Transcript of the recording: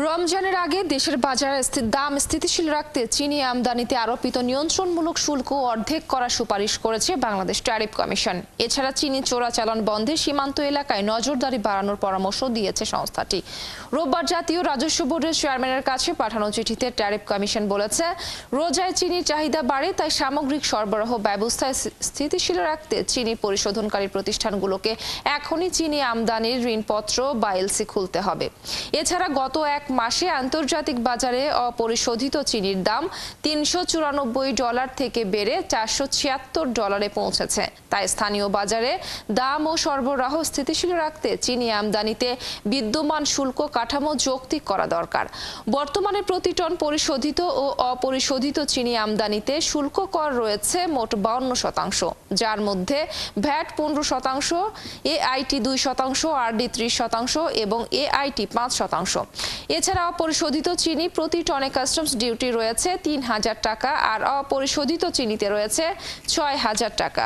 রমজানের আগে দেশের বাজারে দাম স্থিতিশীল রাখতে চিনি আমদানিতে আরোপিত নিয়ন্ত্রণমূলক শুল্ক অর্ধেক করার সুপারিশ করেছে বাংলাদেশ ট্যারিফ কমিশন। এছাড়া চিনি চোরাচালান বন্ধে সীমান্ত এলাকায় নজরদারি বাড়ানোর পরামর্শ দিয়েছে সংস্থাটি। রোববার জাতীয় রাজস্ব বোর্ডের চেয়ারম্যানের কাছে পাঠানো চিঠিতে ট্যারিফ কমিশন বলেছে, রোজায় চিনির চাহিদা বাড়ে, তাই সামগ্রিক সরবরাহ ব্যবস্থায় স্থিতিশীল রাখতে চিনি পরিশোধনকারী প্রতিষ্ঠানগুলোকে এখনই চিনি আমদানির ঋণপত্র বা এলসি খুলতে হবে। এছাড়া গত এক মাসে আন্তর্জাতিক বাজারে অপরিশোধিত চিনির দাম $394 থেকে বেড়ে $476 পৌঁছেছে। তাই স্থানীয় বাজারে দাম ও সরবরাহ স্থিতিশীল রাখতে চিনি আমদানিতে বিদ্যমান শুল্ক কাঠামো যৌক্তিক করা দরকার। বর্তমানে প্রতি টন পরিশোধিত ও অপরিশোধিত চিনি আমদানিতে শুল্ক কর রয়েছে মোট 52%, যার মধ্যে ভ্যাট 15%, এআইটি 2%, আরডি 30% এবং এআইটি 5%। এছাড়া অপরিশোধিত চিনি প্রতি টনে কাস্টমস ডিউটি রয়েছে 3000 টাকা আর অপরিশোধিত চিনিতে রয়েছে 6000 টাকা।